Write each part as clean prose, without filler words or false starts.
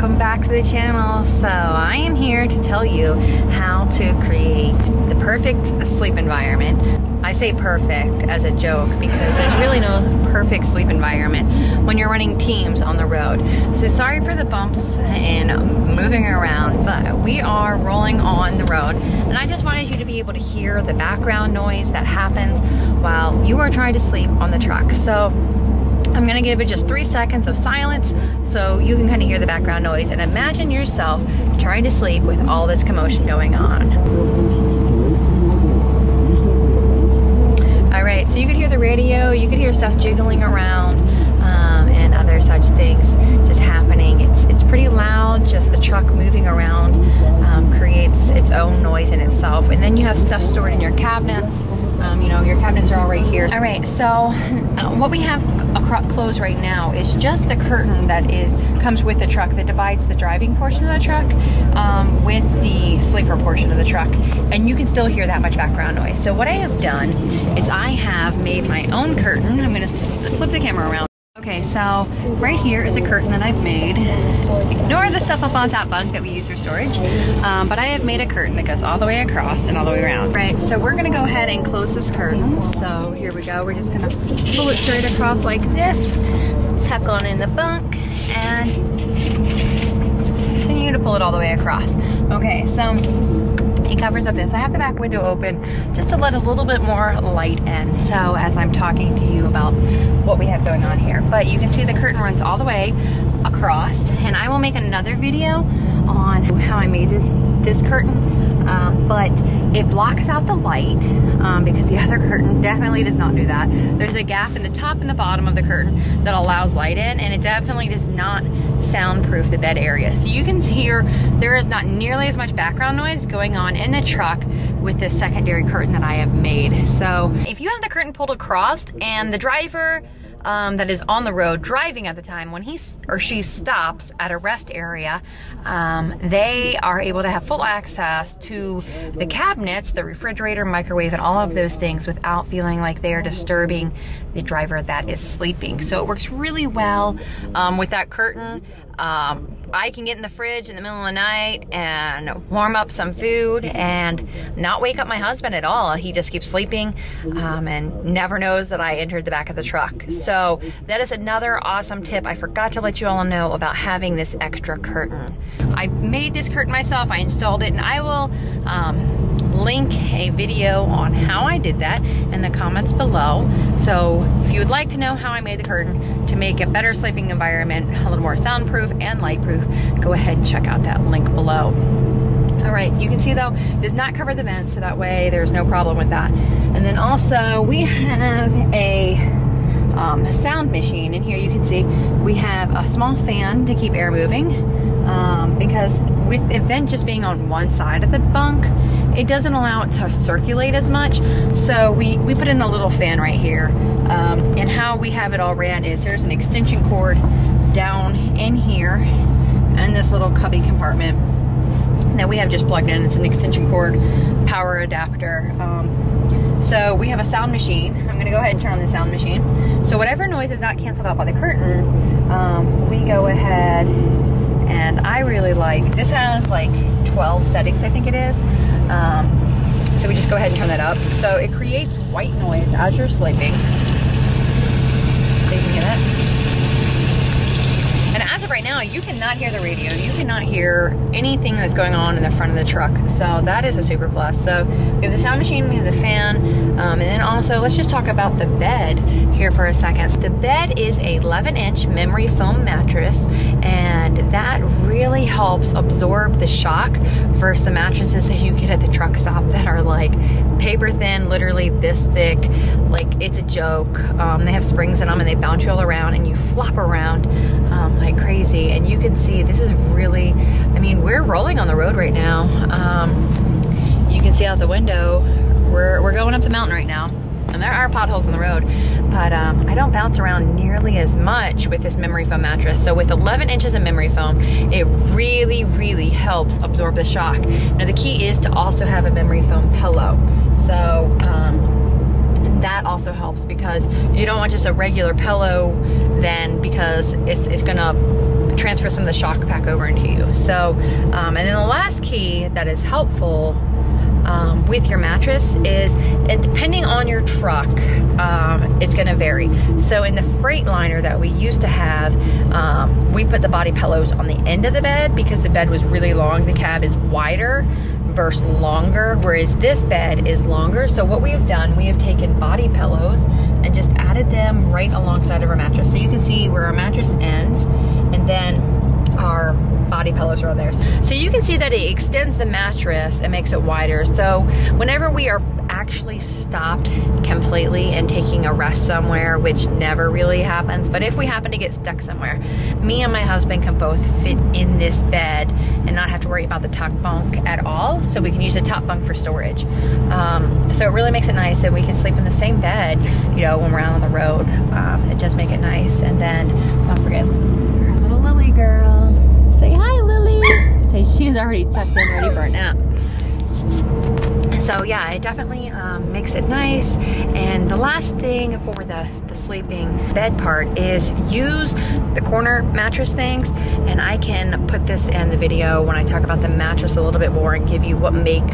welcome back to the channel. So I am here to tell you how to create the perfect sleep environment. I say perfect as a joke because there's really no perfect sleep environment when you're running teams on the road. So sorry for the bumps and moving around, but we are rolling on the road, and I just wanted you to be able to hear the background noise that happens while you are trying to sleep on the truck. So I'm gonna give it just 3 seconds of silence so you can kind of hear the background noise and imagine yourself trying to sleep with all this commotion going on. All right, so you could hear the radio, you could hear stuff jiggling around and other such things just happening. It's pretty loud, just the truck moving around creates its own noise in itself. And then you have stuff stored in your cabinets. You know, your cabinets are all right here. All right, so what we have closed right now is just the curtain that comes with the truck that divides the driving portion of the truck with the sleeper portion of the truck, and you can still hear that much background noise. So what I have done is I have made my own curtain. I'm gonna flip the camera around. Okay, so right here is a curtain that I've made. Ignore the stuff up on that bunk that we use for storage, but I have made a curtain that goes all the way across and all the way around. Right, so we're gonna go ahead and close this curtain. So here we go, we're just gonna pull it straight across like this, tuck on in the bunk, and continue to pull it all the way across. Okay, so it covers up this. I have the back window open just to let a little bit more light in, so as I'm talking to you about what we have going on here. But you can see the curtain runs all the way across, and I will make another video on how I made this curtain, but it blocks out the light because the other curtain definitely does not do that. There's a gap in the top and the bottom of the curtain that allows light in, and it definitely does not soundproof the bed area. So you can hear there is not nearly as much background noise going on in the truck with this secondary curtain that I have made. So if you have the curtain pulled across and the driver that is on the road driving at the time, when he or she stops at a rest area, they are able to have full access to the cabinets, the refrigerator, microwave, and all of those things without feeling like they are disturbing the driver that is sleeping. So it works really well with that curtain. I can get in the fridge in the middle of the night and warm up some food and not wake up my husband at all. He just keeps sleeping and never knows that I entered the back of the truck. So that is another awesome tip. I forgot to let you all know about having this extra curtain. I made this curtain myself, I installed it, and I will link a video on how I did that in the comments below. So if you would like to know how I made the curtain to make a better sleeping environment, a little more soundproof and lightproof, go ahead and check out that link below. All right, you can see though, it does not cover the vents, so that way there's no problem with that. And then also we have a sound machine. In here you can see we have a small fan to keep air moving because with the vent just being on one side of the bunk, it doesn't allow it to circulate as much. So we put in a little fan right here. And how we have it all ran is there's an extension cord down in here in this little cubby compartment that we have just plugged in. It's an extension cord power adapter. So we have a sound machine. I'm gonna go ahead and turn on the sound machine. So whatever noise is not canceled out by the curtain, we go ahead, and I really like, this has like 12 settings, I think it is. So we just go ahead and turn that up. So it creates white noise as you're sleeping. So you can hear that. And as of right now, you cannot hear the radio. You cannot hear anything that's going on in the front of the truck. So that is a super plus. So we have the sound machine, we have the fan, and then also let's just talk about the bed here for a second. The bed is a 11-inch memory foam mattress, and that really helps absorb the shock versus the mattresses that you get at the truck stop that are like paper thin, literally this thick, like it's a joke. They have springs in them and they bounce you all around and you flop around like crazy. And you can see this is really, I mean, we're rolling on the road right now. You can see out the window, we're going up the mountain right now. And there are potholes on the road, but I don't bounce around nearly as much with this memory foam mattress. So with 11 inches of memory foam, it really, really helps absorb the shock. Now the key is to also have a memory foam pillow. So that also helps because you don't want just a regular pillow then, because it's gonna transfer some of the shock back over into you. So, and then the last key that is helpful with your mattress is, and depending on your truck, it's gonna vary. So in the Freightliner that we used to have, we put the body pillows on the end of the bed because the bed was really long. The cab is wider versus longer, whereas this bed is longer. So what we have done, we have taken body pillows and just added them right alongside of our mattress. So you can see where our mattress ends, and then our body pillows are on there. So you can see that it extends the mattress and makes it wider. So whenever we are actually stopped completely and taking a rest somewhere, which never really happens, but if we happen to get stuck somewhere, me and my husband can both fit in this bed and not have to worry about the top bunk at all. So we can use the top bunk for storage. So it really makes it nice that we can sleep in the same bed, you know, when we're out on the road. It does make it nice. And then don't forget our little Lily girl. Say hi, Lily. Say she's already tucked in, ready for a nap. So yeah, it definitely makes it nice. And the last thing for the sleeping bed part is use the corner mattress things. And I can put this in the video when I talk about the mattress a little bit more and give you what make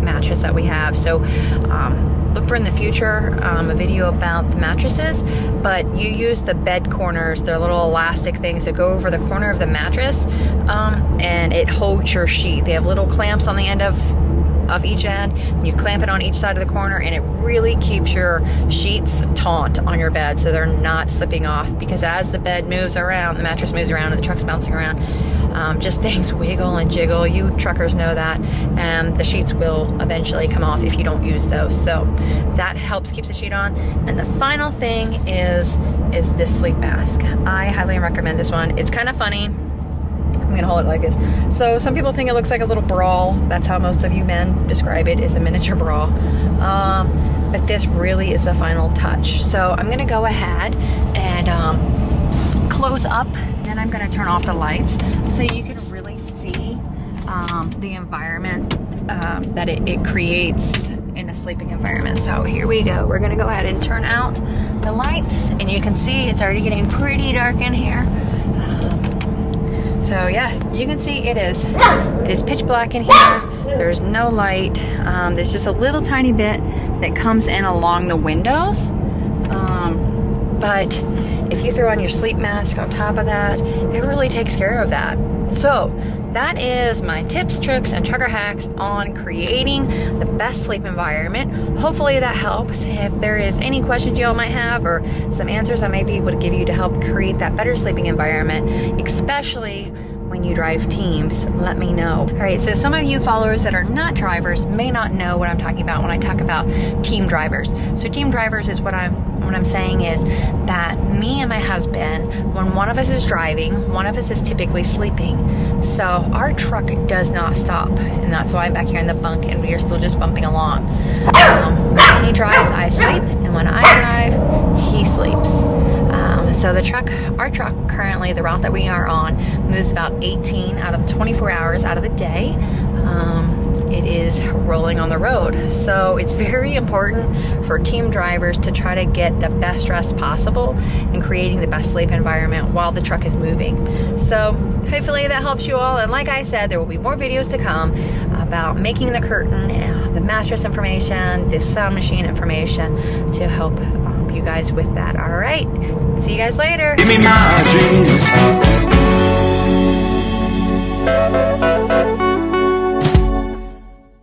mattress that we have. So look for in the future a video about the mattresses, but you use the bed corners. They're little elastic things that go over the corner of the mattress, and it holds your sheet. They have little clamps on the end of each end, and you clamp it on each side of the corner, and it really keeps your sheets taut on your bed so they're not slipping off, because as the bed moves around, the mattress moves around and the truck's bouncing around, just things wiggle and jiggle. You truckers know that, and the sheets will eventually come off if you don't use those. So that helps keep the sheet on. And the final thing is this sleep mask. I highly recommend this one. It's kind of funny. I'm gonna hold it like this. So some people think it looks like a little bra. That's how most of you men describe it, is a miniature bra. But this really is the final touch. So I'm gonna go ahead and close up, then I'm gonna turn off the lights so you can really see the environment that it creates in a sleeping environment. So here we go. We're gonna go ahead and turn out the lights, and you can see it's already getting pretty dark in here. So yeah, you can see it is pitch black in here. There's no light. There's just a little tiny bit that comes in along the windows. But if you throw on your sleep mask on top of that, it really takes care of that. So that is my tips, tricks, and trucker hacks on creating the best sleep environment. Hopefully that helps. If there is any questions you all might have, or some answers I may be able to give you to help create that better sleeping environment, especially when you drive teams, let me know. All right, so some of you followers that are not drivers may not know what I'm talking about when I talk about team drivers. So team drivers is what I'm saying is that me and my husband, when one of us is driving, one of us is typically sleeping. So our truck does not stop, and that's why I'm back here in the bunk and we are still just bumping along. When he drives, I sleep, and when I drive, he sleeps. So our truck currently, the route that we are on, moves about 18 out of the 24 hours out of the day. It is rolling on the road. So it's very important for team drivers to try to get the best rest possible and creating the best sleep environment while the truck is moving. So hopefully that helps you all. And like I said, there will be more videos to come about making the curtain, the mattress information, the sound machine information to help you guys with that. All right, see you guys later. Give me my dream